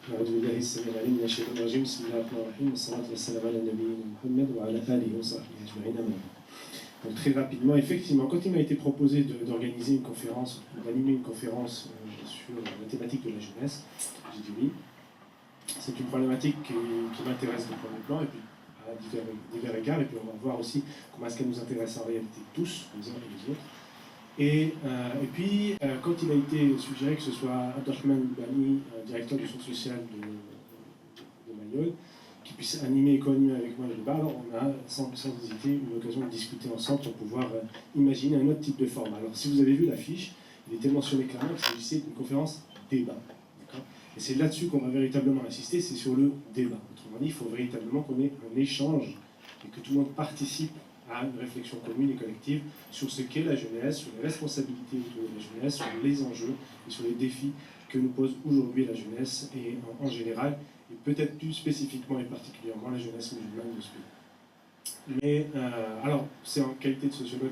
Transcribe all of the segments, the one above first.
أعوذ بالله السميع العليم من الشيطان الرجيم بسم الله الرحمن الرحيم والصلاة والسلام على نبينا محمد وعلى آله وصحبه أجمعين أما بعد. Donc très rapidement, effectivement, quand il m'a été proposé d'organiser une conférence, d'animer une conférence sur la thématique de la jeunesse, j'ai dit oui. C'est une problématique qui m'intéresse de premier plan, et puis à divers égards, et puis on va voir aussi comment est-ce qu'elle nous intéresse en réalité tous, les uns et les autres. Et puis, quand il a été suggéré que ce soit Abdelrahman Bani, directeur du centre social de Mayol, qui puisse animer et co-animer avec moi le débat, alors on a sans hésiter eu l'occasion de discuter ensemble pour pouvoir imaginer un autre type de format. Alors si vous avez vu l'affiche, il était mentionné clairement qu'il s'agissait d'une conférence débat. Et c'est là-dessus qu'on va véritablement insister, c'est sur le débat. Autrement dit, il faut véritablement qu'on ait un échange et que tout le monde participe à une réflexion commune et collective sur ce qu'est la jeunesse, sur les responsabilités autour de la jeunesse, sur les enjeux et sur les défis que nous pose aujourd'hui la jeunesse et en général, et peut-être plus spécifiquement et particulièrement la jeunesse musulmane de ce pays. Mais alors, c'est en qualité de sociologue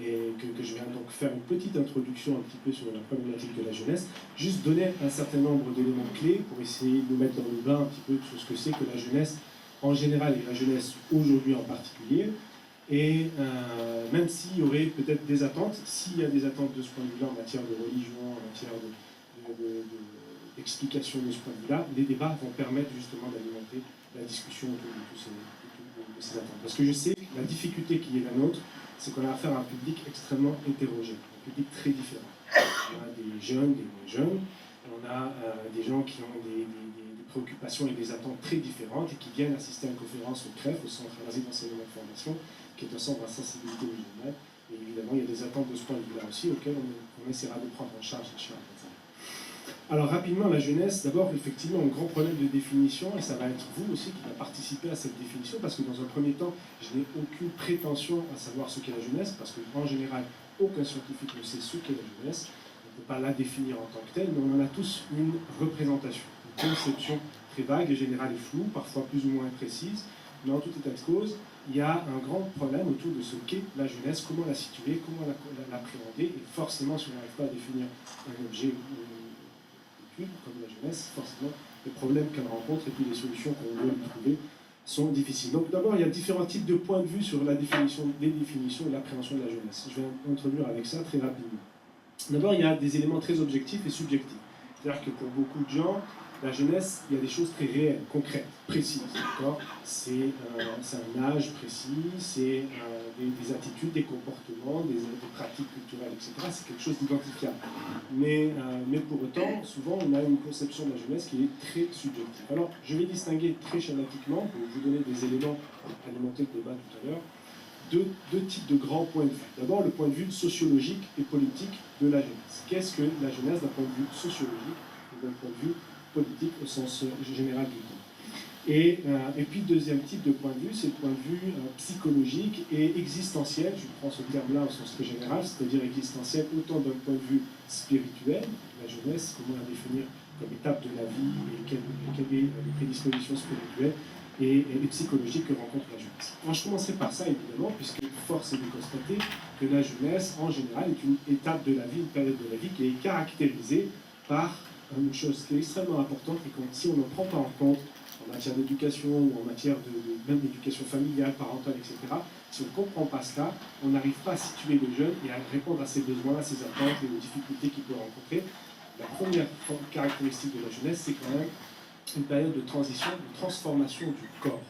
et que je viens donc faire une petite introduction un petit peu sur la problématique de la jeunesse, juste donner un certain nombre d'éléments clés pour essayer de nous mettre dans le bain un petit peu sur ce que c'est que la jeunesse en général et la jeunesse aujourd'hui en particulier. Et même s'il y aurait peut-être des attentes, s'il y a des attentes de ce point de vue-là en matière de religion, en matière d'explication de ce point de vue-là, les débats vont permettre justement d'alimenter la discussion autour de ces attentes. Parce que je sais que la difficulté qui est la nôtre, c'est qu'on a affaire à un public extrêmement hétérogène, un public très différent. On a des jeunes, des moins jeunes, on a des gens qui ont des préoccupations et des attentes très différentes et qui viennent assister à une conférence au CREF, au Centre Rasé d'enseignement et de formation, qui est un centre à sensibilité musulmane. Et évidemment, il y a des attentes de ce point de vue-là aussi, auxquelles on essaiera de prendre en charge. Alors rapidement, la jeunesse, d'abord, effectivement, un grand problème de définition, et ça va être vous aussi qui va participer à cette définition, parce que dans un premier temps, je n'ai aucune prétention à savoir ce qu'est la jeunesse, parce qu'en général, aucun scientifique ne sait ce qu'est la jeunesse. On ne peut pas la définir en tant que telle, mais on en a tous une représentation, une conception très vague et générale et floue, parfois plus ou moins précise, mais en tout état de cause, il y a un grand problème autour de ce qu'est la jeunesse, comment la situer, comment l'appréhender, et forcément, si on n'arrive pas à définir un objet comme la jeunesse, forcément, les problèmes qu'elle rencontre et puis les solutions qu'on veut y trouver sont difficiles. Donc d'abord, il y a différents types de points de vue sur la définition, les définitions et l'appréhension de la jeunesse. Je vais introduire avec ça très rapidement. D'abord, il y a des éléments très objectifs et subjectifs. C'est-à-dire que pour beaucoup de gens, la jeunesse, il y a des choses très réelles, concrètes, précises. C'est un âge précis, c'est des attitudes, des comportements, des pratiques culturelles, etc. C'est quelque chose d'identifiable. Mais pour autant, souvent, on a une conception de la jeunesse qui est très subjective. Alors, je vais distinguer très schématiquement, pour vous donner des éléments pour alimenter le débat tout à l'heure, deux types de grands points de vue. D'abord, le point de vue sociologique et politique de la jeunesse. Qu'est-ce que la jeunesse d'un point de vue sociologique ou d'un point de vue politique au sens général du terme. Et puis, deuxième type de point de vue, c'est le point de vue psychologique et existentiel. Je prends ce terme-là au sens très général, c'est-à-dire existentiel autant d'un point de vue spirituel, la jeunesse, comment la définir comme étape de la vie et quelles est les prédispositions spirituelles et psychologiques que rencontre la jeunesse. Alors, je commencerai par ça, évidemment, puisque force est de constater que la jeunesse, en général, est une étape de la vie, une période de la vie qui est caractérisée par une chose qui est extrêmement importante et que si on ne prend pas en compte en matière d'éducation ou en matière même d'éducation familiale, parentale, etc., si on ne comprend pas cela, on n'arrive pas à situer le jeune et à répondre à ses besoins, à ses attentes et aux difficultés qu'il peut rencontrer. La première caractéristique de la jeunesse, c'est quand même une période de transition, de transformation du corps.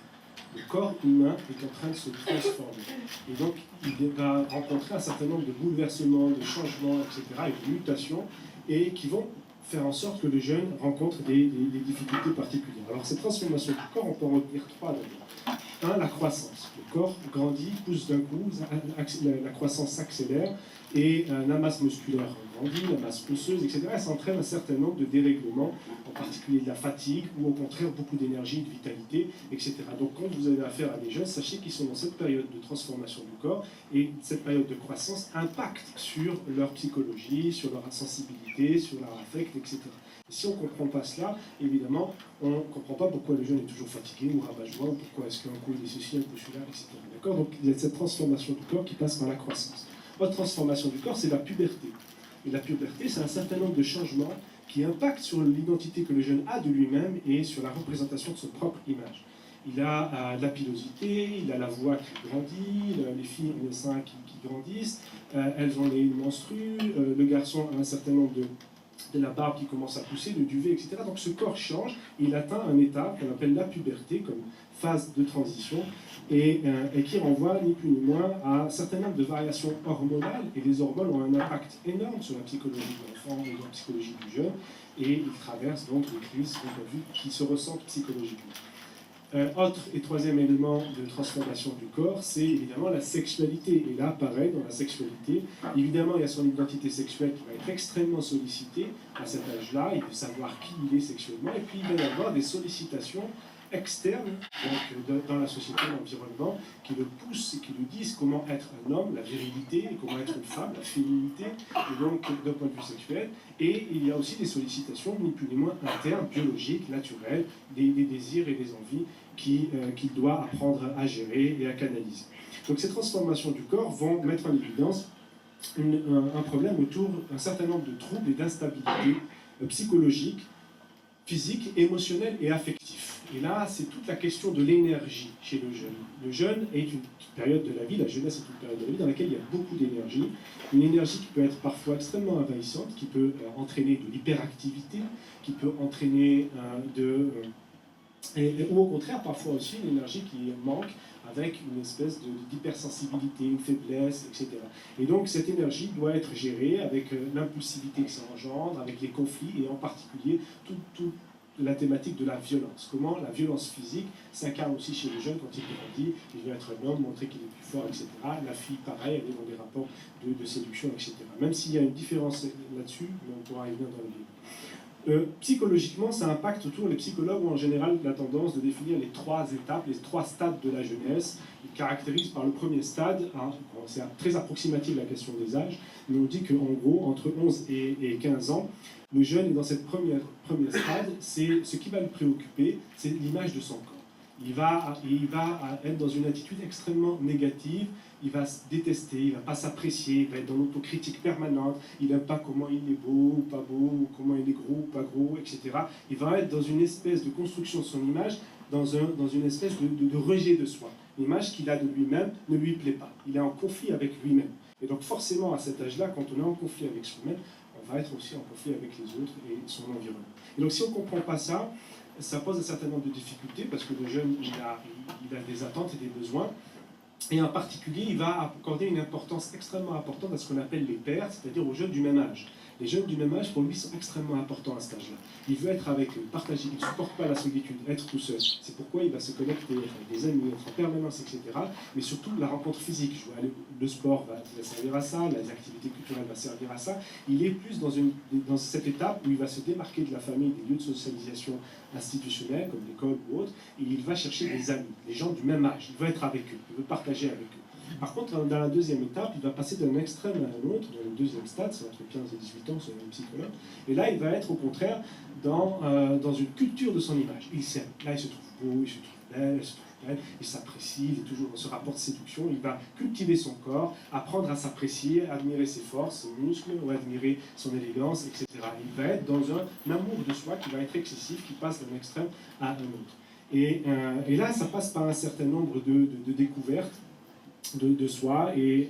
Le corps humain est en train de se transformer. Et donc, il va rencontrer un certain nombre de bouleversements, de changements, etc., et de mutations, et qui vont faire en sorte que le jeune rencontre des difficultés particulières. Alors, cette transformation du corps, on peut en retenir trois d'abord. Un, la croissance. Le corps grandit, pousse d'un coup, la croissance s'accélère, et la masse musculaire grandit, la masse osseuse, etc. Et ça entraîne un certain nombre de dérèglements, en particulier de la fatigue, ou au contraire beaucoup d'énergie, de vitalité, etc. Donc quand vous avez affaire à des jeunes, sachez qu'ils sont dans cette période de transformation du corps, et cette période de croissance impacte sur leur psychologie, sur leur sensibilité, sur leur affect, etc. Et si on ne comprend pas cela, évidemment, on ne comprend pas pourquoi le jeune est toujours fatigué ou rabat-joie, pourquoi est-ce qu'un coup il est ceci, un coup celui-là, etc. D'accord ? Donc il y a cette transformation du corps qui passe par la croissance. Votre transformation du corps, c'est la puberté. Et la puberté, c'est un certain nombre de changements qui impactent sur l'identité que le jeune a de lui-même et sur la représentation de son propre image. Il a de la pilosité, il a la voix qui grandit, les filles ont les seins qui grandissent, elles ont les menstrues, le garçon a un certain nombre de la barbe qui commence à pousser, le duvet, etc. Donc ce corps change et il atteint un état qu'on appelle la puberté comme phase de transition et qui renvoie ni plus ni moins à un certain nombre de variations hormonales et les hormones ont un impact énorme sur la psychologie de l'enfant et la psychologie du jeune et il traverse donc les crises qu'on a vues qui se ressentent psychologiquement. Autre et troisième élément de transformation du corps, c'est évidemment la sexualité. Et là, pareil, dans la sexualité, évidemment, il y a son identité sexuelle qui va être extrêmement sollicitée à cet âge-là. Il veut savoir qui il est sexuellement. Et puis, il va y avoir des sollicitations externes donc, dans la société, l'environnement, qui le poussent et qui lui disent comment être un homme, la virilité, et comment être une femme, la féminité, et donc d'un point de vue sexuel. Et il y a aussi des sollicitations, ni plus ni moins, internes, biologiques, naturelles, des désirs et des envies qu'il doit apprendre à gérer et à canaliser. Donc ces transformations du corps vont mettre en évidence un problème autour d'un certain nombre de troubles et d'instabilités psychologiques, physiques, émotionnels et affectifs. Et là, c'est toute la question de l'énergie chez le jeune. Le jeune est une période de la vie, la jeunesse est une période de la vie dans laquelle il y a beaucoup d'énergie. Une énergie qui peut être parfois extrêmement envahissante, qui peut entraîner de l'hyperactivité, qui peut entraîner ou au contraire, parfois aussi une énergie qui manque avec une espèce d'hypersensibilité, une faiblesse, etc. Et donc cette énergie doit être gérée avec l'impulsivité que ça engendre, avec les conflits et en particulier toute la thématique de la violence. Comment la violence physique s'incarne aussi chez les jeunes quand il grandit, il veut être un homme, montrer qu'il est plus fort, etc. La fille, pareil, elle est dans des rapports de séduction, etc. Même s'il y a une différence là-dessus, mais on pourra y venir dans le livre. Psychologiquement, ça impacte autour, les psychologues ont en général la tendance de définir les trois étapes, les trois stades de la jeunesse. Ils caractérisent par le premier stade, c'est très approximatif la question des âges, mais on dit qu'en gros, entre 11 et 15 ans, le jeune est dans cette premier stade, c'est ce qui va le préoccuper, c'est l'image de son corps. Il va être dans une attitude extrêmement négative, il va se détester, il ne va pas s'apprécier, il va être dans l'autocritique permanente, il n'aime pas comment il est beau ou pas beau, ou comment il est gros ou pas gros, etc. Il va être dans une espèce de construction de son image, dans une espèce de rejet de soi. L'image qu'il a de lui-même ne lui plaît pas, il est en conflit avec lui-même. Et donc forcément à cet âge-là, quand on est en conflit avec soi-même, on va être aussi en conflit avec les autres et son environnement. Et donc si on ne comprend pas ça, ça pose un certain nombre de difficultés parce que le jeune, il a des attentes et des besoins. Et en particulier, il va accorder une importance extrêmement importante à ce qu'on appelle les pairs, c'est-à-dire aux jeunes du même âge. Les jeunes du même âge, pour lui, sont extrêmement importants à cet âge-là. Il veut être avec eux, partager, il ne supporte pas la solitude, être tout seul. C'est pourquoi il va se connecter avec des amis, être en permanence, etc. Mais surtout, la rencontre physique. Le sport va servir à ça, les activités culturelles vont servir à ça. Il est plus dans cette étape où il va se démarquer de la famille, des lieux de socialisation institutionnels, comme l'école ou autre, et il va chercher des amis, des gens du même âge. Il veut être avec eux, il veut partager avec eux. Par contre, dans la deuxième étape, il va passer d'un extrême à un autre, dans le deuxième stade, c'est entre 15 et 18 ans, selon le psychologue, et là, il va être au contraire dans une culture de son image. Il s'aime, là, il se trouve beau, il se trouve belle, elle se trouve belle, il s'apprécie, il est toujours dans ce rapport de séduction, il va cultiver son corps, apprendre à s'apprécier, admirer ses forces, ses muscles, ou admirer son élégance, etc. Il va être dans un amour de soi qui va être excessif, qui passe d'un extrême à un autre. Et là, ça passe par un certain nombre de découvertes de soi et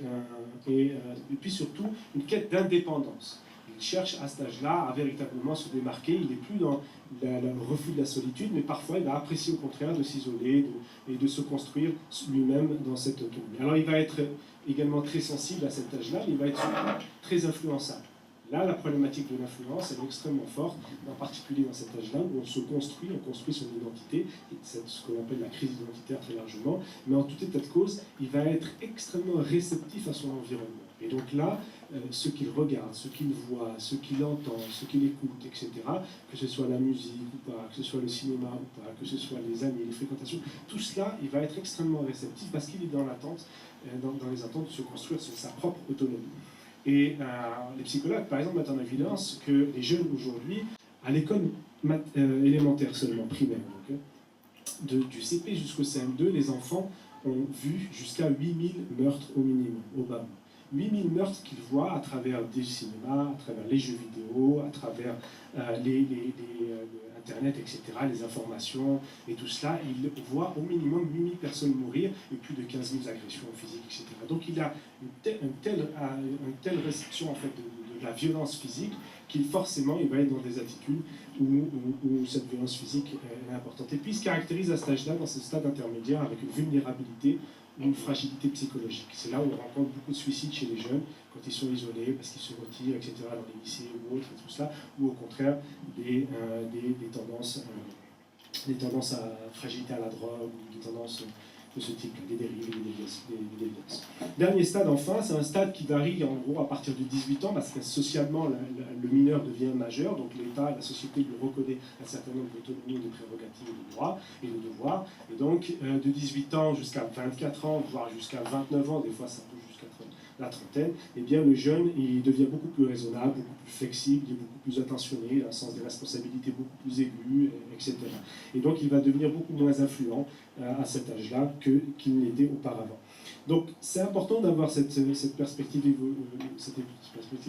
puis surtout une quête d'indépendance. Il cherche à cet âge-là à véritablement se démarquer, il n'est plus dans le refus de la solitude, mais parfois il va apprécier au contraire de s'isoler et de se construire lui-même dans cette autonomie. Alors il va être également très sensible à cet âge-là, mais il va être surtout très influençable. Là, la problématique de l'influence est extrêmement forte, en particulier dans cet âge-là, où on construit son identité, c'est ce qu'on appelle la crise identitaire très largement, mais en tout état de cause, il va être extrêmement réceptif à son environnement. Et donc là, ce qu'il regarde, ce qu'il voit, ce qu'il entend, ce qu'il écoute, etc., que ce soit la musique ou pas, que ce soit le cinéma ou pas, que ce soit les amis, les fréquentations, tout cela, il va être extrêmement réceptif parce qu'il est dans l'attente, dans les attentes de se construire sur sa propre autonomie. Et les psychologues, par exemple, mettent en évidence que les jeunes aujourd'hui, à l'école élémentaire seulement, primaire, donc, du CP jusqu'au CM2, les enfants ont vu jusqu'à 8000 meurtres au minimum, au bas. 8000 meurtres qu'il voit à travers des cinémas, à travers les jeux vidéo, à travers Internet, etc., les informations et tout cela. Il voit au minimum 8000 personnes mourir et plus de 15 000 agressions physiques, etc. Donc il a une telle réception en fait, de la violence physique qu'il forcément il va être dans des attitudes où cette violence physique est importante. Et puis il se caractérise à cet âge-là, dans ce stade intermédiaire, avec une vulnérabilité, une fragilité psychologique. C'est là où on rencontre beaucoup de suicides chez les jeunes, quand ils sont isolés, parce qu'ils se retirent, etc., dans les lycées ou autres, et tout ça, ou au contraire des tendances à fragilité à la drogue, ou des tendances de ce type, des dérives, des déviances. Dernier stade, enfin, c'est un stade qui varie en gros à partir de 18 ans, parce que socialement, le mineur devient majeur, donc l'État, la société lui reconnaît un certain nombre d'autonomies, de prérogatives, de droits et de devoirs. Et donc, de 18 ans jusqu'à 24 ans, voire jusqu'à 29 ans, des fois ça touche jusqu'à la trentaine, eh bien le jeune, il devient beaucoup plus raisonnable, beaucoup plus flexible, il est beaucoup plus attentionné, il a un sens des responsabilités beaucoup plus aigu, etc. Et donc il va devenir beaucoup moins influent à cet âge-là qu'il n'était auparavant. Donc c'est important d'avoir cette perspective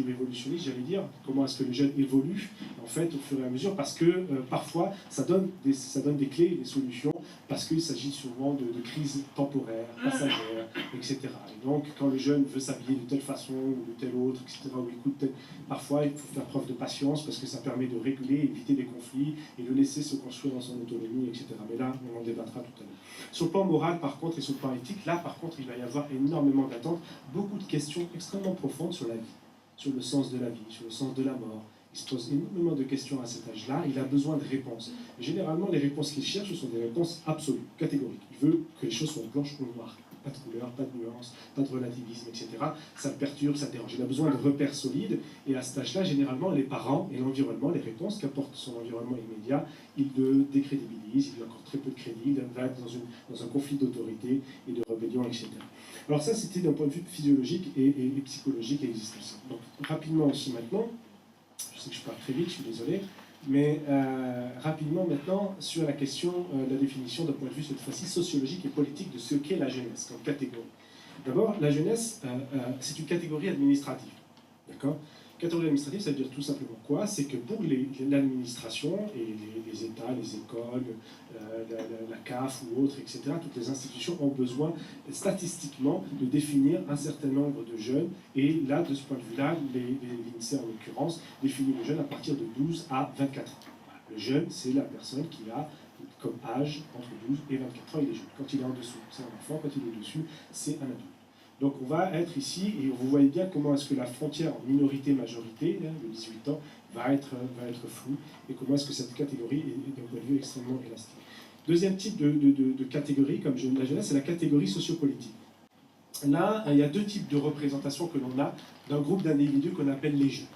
évolutionniste, j'allais dire, comment est-ce que le jeune évolue en fait au fur et à mesure, parce que parfois ça donne des clés, des solutions, parce qu'il s'agit souvent de crises temporaires, passagères, etc. Et donc quand le jeune veut s'habiller de telle façon ou de telle autre, etc., ou écoute, parfois il faut faire preuve de patience, parce que ça permet de réguler, éviter des conflits, et de laisser se construire dans son autonomie, etc. Mais là, on en débattra tout à l'heure. Sur le plan moral, par contre, et sur le plan éthique, là, par contre, il va y avoir énormément d'attentes, beaucoup de questions extrêmement profondes sur la vie, sur le sens de la vie, sur le sens de la mort. Il se pose énormément de questions à cet âge-là, il a besoin de réponses. Et généralement, les réponses qu'il cherche, ce sont des réponses absolues, catégoriques. Il veut que les choses soient blanches ou noires. Pas de couleur, pas de nuance, pas de relativisme, etc. Ça le perturbe, ça le dérange. Il a besoin de repères solides. Et à cet âge-là, généralement, les parents et l'environnement, les réponses qu'apporte son environnement immédiat, il le décrédibilise, il lui accorde très peu de crédit, il va être dans un conflit d'autorité et de rébellion, etc. Alors ça, c'était d'un point de vue physiologique et psychologique et existentiel. Donc rapidement aussi maintenant, je sais que je parle très vite, je suis désolé, mais rapidement maintenant sur la question de la définition d'un point de vue cette fois-ci sociologique et politique de ce qu'est la jeunesse comme catégorie. D'abord, la jeunesse, c'est une catégorie administrative. D'accord ? Catégorie administrative, ça veut dire tout simplement quoi? C'est que pour l'administration et les États, les écoles, la CAF ou autres, etc., toutes les institutions ont besoin statistiquement de définir un certain nombre de jeunes. Et là, de ce point de vue-là, l'INSEE en l'occurrence définit le jeune à partir de 12 à 24 ans. Le jeune, c'est la personne qui a comme âge entre 12 et 24 ans, il est jeune. Quand il est en dessous, c'est un enfant. Quand il est au-dessus, c'est un adulte. Donc on va être ici, et vous voyez bien comment est-ce que la frontière minorité-majorité, de 18 ans, va être floue, et comment est-ce que cette catégorie est d'un point de vue extrêmement élastique. Deuxième type de catégorie, comme la jeunesse, c'est la catégorie sociopolitique. Là, il y a deux types de représentations que l'on a d'un groupe d'individus qu'on appelle les jeunes.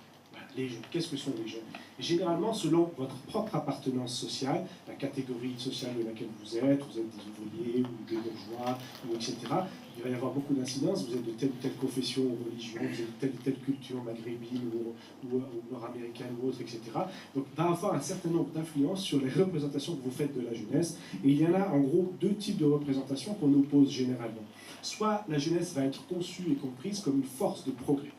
Les jeunes, qu'est-ce que sont les jeunes? Généralement, selon votre propre appartenance sociale, la catégorie sociale de laquelle vous êtes des ouvriers ou des bourgeois, etc., il va y avoir beaucoup d'incidences, vous êtes de telle ou telle confession ou religion, vous êtes de telle ou telle culture maghrébine ou nord-américaine ou autre, etc. Donc il va y avoir un certain nombre d'influences sur les représentations que vous faites de la jeunesse, et il y en a en gros deux types de représentations qu'on oppose généralement. Soit la jeunesse va être conçue et comprise comme une force de progrès.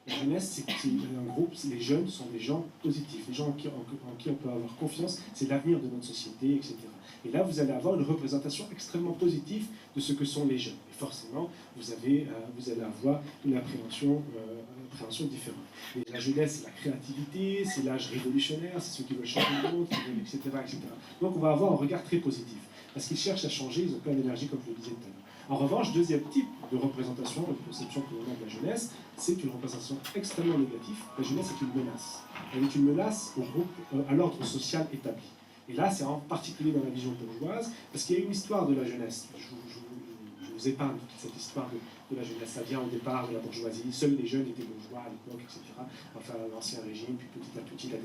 La jeunesse, c'est un groupe, les jeunes sont des gens positifs, les gens en qui on peut avoir confiance, c'est l'avenir de notre société, etc. Et là, vous allez avoir une représentation extrêmement positive de ce que sont les jeunes. Et forcément, vous allez avoir une appréhension différente. Et la jeunesse, c'est la créativité, c'est l'âge révolutionnaire, c'est ceux qui veulent changer le monde, etc., etc. Donc on va avoir un regard très positif. Parce qu'ils cherchent à changer, ils ont plein d'énergie, comme je le disais tout à l'heure. En revanche, deuxième type de représentation, de conception que l'on a de la jeunesse, c'est une représentation extrêmement négative. La jeunesse est une menace. Elle est une menace au groupe, à l'ordre social établi. Et là, c'est en particulier dans la vision bourgeoise, parce qu'il y a une histoire de la jeunesse. Je vous épargne toute cette histoire de la jeunesse. Ça vient au départ de la bourgeoisie. Seuls les jeunes étaient bourgeois à l'époque, etc. Enfin, l'Ancien Régime, puis petit à petit la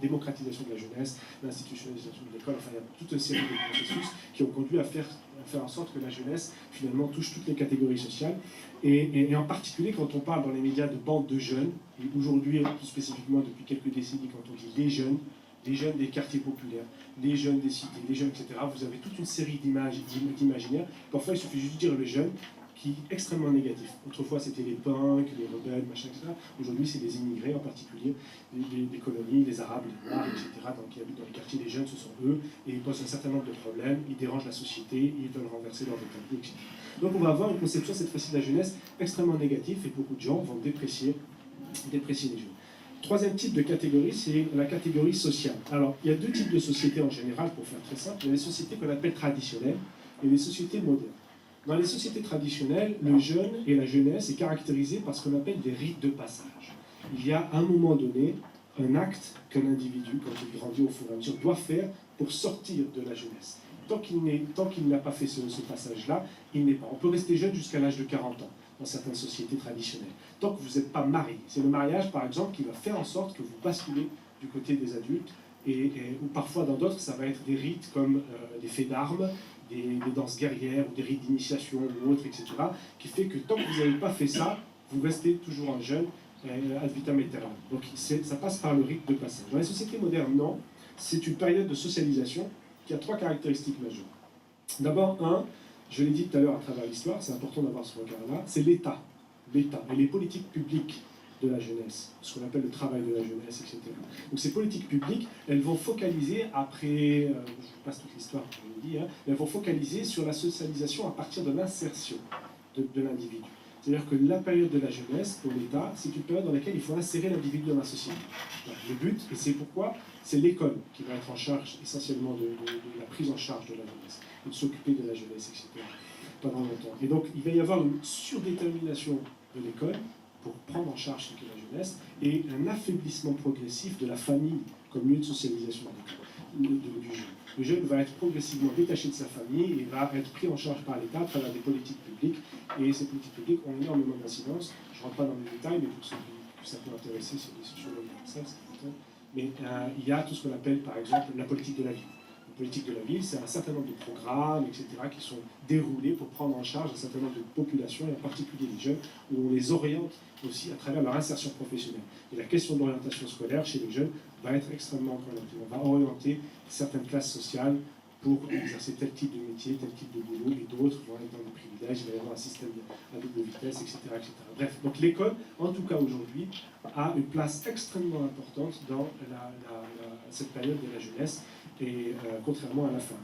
démocratisation de la jeunesse, l'institutionnalisation de l'école. Enfin, il y a toute une série de processus qui ont conduit à faire en sorte que la jeunesse, finalement, touche toutes les catégories sociales. Et en particulier, quand on parle dans les médias de bandes de jeunes, et aujourd'hui, plus spécifiquement depuis quelques décennies, quand on dit les jeunes des quartiers populaires, les jeunes des cités, les jeunes, etc. Vous avez toute une série d'images, d'imaginaires. Parfois, il suffit juste de dire le jeune. qui est extrêmement négatif. Autrefois, c'était les punks, les rebelles, machin, etc. Aujourd'hui, c'est les immigrés, en particulier des colonies, les Arabes, les Noirs, etc. Donc, qui habitent dans les quartiers des jeunes, ce sont eux, et ils posent un certain nombre de problèmes, ils dérangent la société, ils veulent renverser leur établi, etc. Donc, on va avoir une conception, cette fois-ci, de la jeunesse extrêmement négative, et beaucoup de gens vont déprécier les jeunes. Troisième type de catégorie, c'est la catégorie sociale. Alors, il y a deux types de sociétés en général, pour faire très simple. Il y a les sociétés qu'on appelle traditionnelles et les sociétés modernes. Dans les sociétés traditionnelles, le jeune et la jeunesse est caractérisé par ce qu'on appelle des rites de passage. Il y a à un moment donné un acte qu'un individu, quand il grandit au fur et à mesure, doit faire pour sortir de la jeunesse. Tant qu'il n'a pas fait ce passage-là, il n'est pas. On peut rester jeune jusqu'à l'âge de 40 ans dans certaines sociétés traditionnelles. Tant que vous n'êtes pas marié. C'est le mariage, par exemple, qui va faire en sorte que vous basculez du côté des adultes, ou parfois dans d'autres, ça va être des rites comme des faits d'armes, des danses guerrières, ou des rites d'initiation, ou autres, etc., qui fait que tant que vous n'avez pas fait ça, vous restez toujours un jeune, ad vitam aeternam. Donc ça passe par le rite de passage. Dans les sociétés modernes, non. C'est une période de socialisation qui a trois caractéristiques majeures. D'abord, je l'ai dit tout à l'heure à travers l'histoire, c'est important d'avoir ce regard-là, c'est l'État. L'État et les politiques publiques de la jeunesse, ce qu'on appelle le travail de la jeunesse, etc. Donc ces politiques publiques, elles vont focaliser, après, je vous passe toute l'histoire, je vous le dis, elles vont focaliser sur la socialisation à partir de l'insertion de l'individu. C'est-à-dire que la période de la jeunesse, pour l'État, c'est une période dans laquelle il faut insérer l'individu dans la société. Le but, et c'est pourquoi, c'est l'école qui va être en charge essentiellement de la prise en charge de la jeunesse, de s'occuper de la jeunesse, etc. pendant longtemps. Et donc, il va y avoir une surdétermination de l'école pour prendre en charge ce qu'est la jeunesse, et un affaiblissement progressif de la famille comme lieu de socialisation du jeune. Le jeune va être progressivement détaché de sa famille et va être pris en charge par l'État à travers des politiques publiques, et ces politiques publiques ont énormément d'incidence. Je ne rentre pas dans les détails, mais pour ceux que ça peut intéresser, c'est des sociologues ça, c'est important. Mais il y a tout ce qu'on appelle, par exemple, la politique de la ville. La politique de la ville, c'est un certain nombre de programmes, etc., qui sont déroulés pour prendre en charge un certain nombre de populations, et en particulier les jeunes, où on les oriente aussi à travers leur insertion professionnelle. Et la question de l'orientation scolaire chez les jeunes va être extrêmement orientée. On va orienter certaines classes sociales pour exercer tel type de métier, tel type de boulot, et d'autres vont être dans des privilèges, il va y avoir un système à double vitesse, etc., etc. Bref, donc l'école, en tout cas aujourd'hui, a une place extrêmement importante dans cette période de la jeunesse, et contrairement à la fin.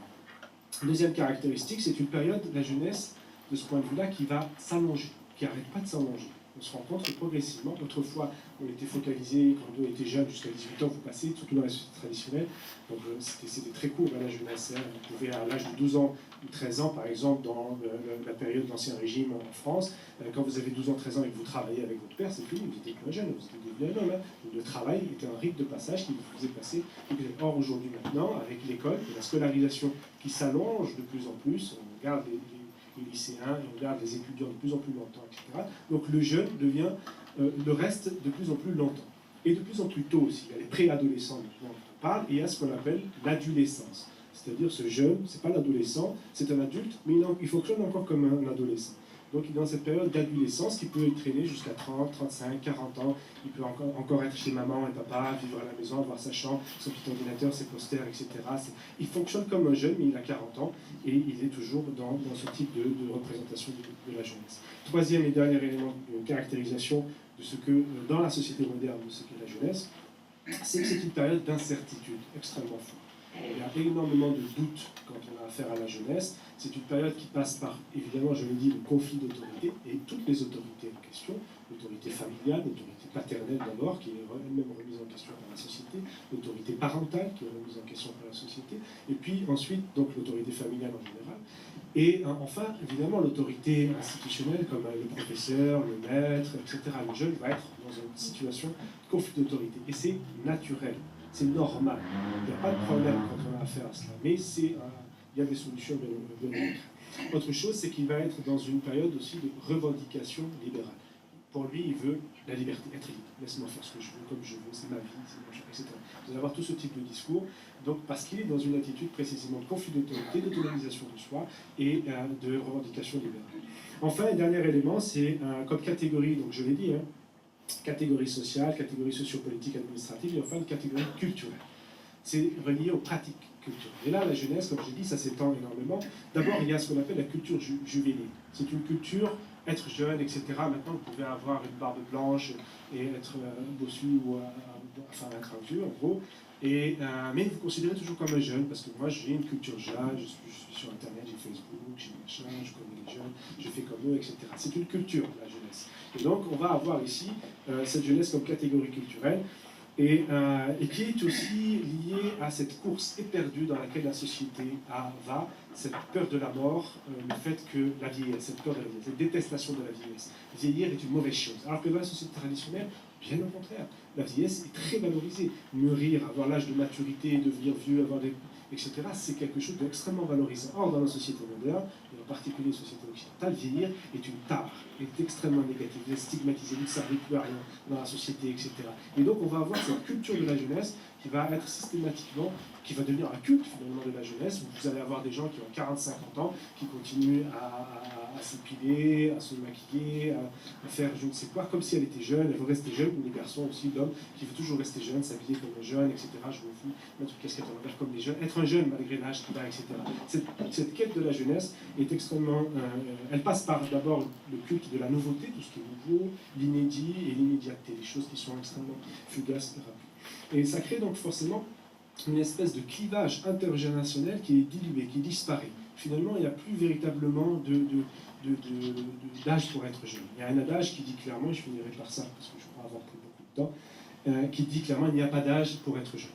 Deuxième caractéristique, c'est une période de la jeunesse, de ce point de vue-là, qui va s'allonger, qui n'arrête pas de s'allonger. On se rend compte que progressivement, autrefois, on était focalisé, quand on était jeune, jusqu'à 18 ans, vous passez, surtout dans la société traditionnelle, donc c'était très court la jeunesse. Vous pouvez, à l'âge de 12 ans ou 13 ans, par exemple, dans la période d'Ancien Régime en France, quand vous avez 12 ans, 13 ans et que vous travaillez avec votre père, c'est fini, vous étiez plus un jeune, vous étiez devenu un homme. Le travail était un rite de passage qui vous faisait passer. Or, aujourd'hui, maintenant, avec l'école et la scolarisation qui s'allonge de plus en plus, on regarde les lycéens, et on garde les étudiants de plus en plus longtemps, etc. Donc le jeune devient le reste de plus en plus longtemps. Et de plus en plus tôt aussi. Il y a les préadolescents dont on parle, et il y a ce qu'on appelle l'adolescence. C'est-à-dire ce jeune, c'est pas l'adolescent, c'est un adulte, mais il fonctionne encore comme un adolescent. Donc il est dans cette période d'adolescence qui peut traîner jusqu'à 30, 35, 40 ans. Il peut encore être chez maman et papa, vivre à la maison, avoir sa chambre, son petit ordinateur, ses posters, etc. Il fonctionne comme un jeune, mais il a 40 ans et il est toujours dans ce type de représentation de la jeunesse. Troisième et dernier élément de caractérisation de ce que, dans la société moderne, de ce qu'est la jeunesse, c'est que c'est une période d'incertitude extrêmement forte. Il y a énormément de doutes quand on a affaire à la jeunesse. C'est une période qui passe par, évidemment, je l'ai dit, le conflit d'autorité, et toutes les autorités en question, l'autorité familiale, l'autorité paternelle d'abord, qui est elle-même remise en question par la société, l'autorité parentale, qui est remise en question par la société, et puis ensuite, donc, l'autorité familiale en général, et enfin, évidemment, l'autorité institutionnelle, comme le professeur, le maître, etc. Le jeune va être dans une situation de conflit d'autorité, et c'est naturel. C'est normal. Il n'y a pas de problème quand on a affaire à cela. Mais il y a des solutions de l'autre. Autre chose, c'est qu'il va être dans une période aussi de revendication libérale. Pour lui, il veut la liberté, être libre. Laisse-moi faire ce que je veux, comme je veux, c'est ma vie, c'est mon choix, etc. Vous allez avoir tout ce type de discours. Donc, parce qu'il est dans une attitude précisément de conflit d'autorité, d'autonomisation de soi et de revendication libérale. Enfin, un dernier élément, c'est comme catégorie, donc je l'ai dit, catégorie sociale, catégorie sociopolitique, administrative, et enfin une catégorie culturelle. C'est relié aux pratiques culturelles. Et là, la jeunesse, comme j'ai dit, ça s'étend énormément. D'abord, il y a ce qu'on appelle la culture juvénile. C'est une culture être jeune, etc. Maintenant, vous pouvez avoir une barbe blanche et être bossu ou enfin être un vieux, en gros. Mais vous considérez toujours comme un jeune, parce que moi j'ai une culture jeune, je suis sur Internet, j'ai Facebook, j'ai machin, je connais les jeunes, je fais comme eux, etc. C'est une culture, la jeunesse. Et donc on va avoir ici cette jeunesse comme catégorie culturelle, et qui est aussi liée à cette course éperdue dans laquelle la société va, cette peur de la mort, le fait que la vieillesse, cette peur de la vieillesse, cette détestation de la vieillesse. Vieillir est une mauvaise chose. Alors que dans la société traditionnelle, bien au contraire, la vieillesse est très valorisée. Mûrir, avoir l'âge de maturité, devenir vieux, etc., c'est quelque chose d'extrêmement valorisant. Or, dans la société moderne, et en particulier la société occidentale, vieillir est une tare, est extrêmement négative, est stigmatisé, vous ne servez plus à rien dans la société, etc. Et donc, on va avoir cette culture de la jeunesse qui va être systématiquement, qui va devenir un culte finalement de la jeunesse, où vous allez avoir des gens qui ont 40-50 ans, qui continuent à s'épiler, à se maquiller, à faire je ne sais quoi, comme si elle était jeune, elle veut rester jeune, ou les garçons aussi, l'homme, qui veut toujours rester jeune, s'habiller comme un jeune, etc. Je me fous, mettre une casquette en envers comme les jeunes, être un jeune malgré l'âge qu'il a, etc. Cette quête de la jeunesse est extrêmement... elle passe par d'abord le culte de la nouveauté, tout ce qui est nouveau, l'inédit et l'immédiateté, des choses qui sont extrêmement fugaces et rapides. Et ça crée donc forcément une espèce de clivage intergénérationnel qui est dilué, qui disparaît. Finalement, il n'y a plus véritablement d'âge pour être jeune. Il y a un adage qui dit clairement, et je finirai par ça parce que je crois avoir pris beaucoup de temps, qui dit clairement qu'il n'y a pas d'âge pour être jeune.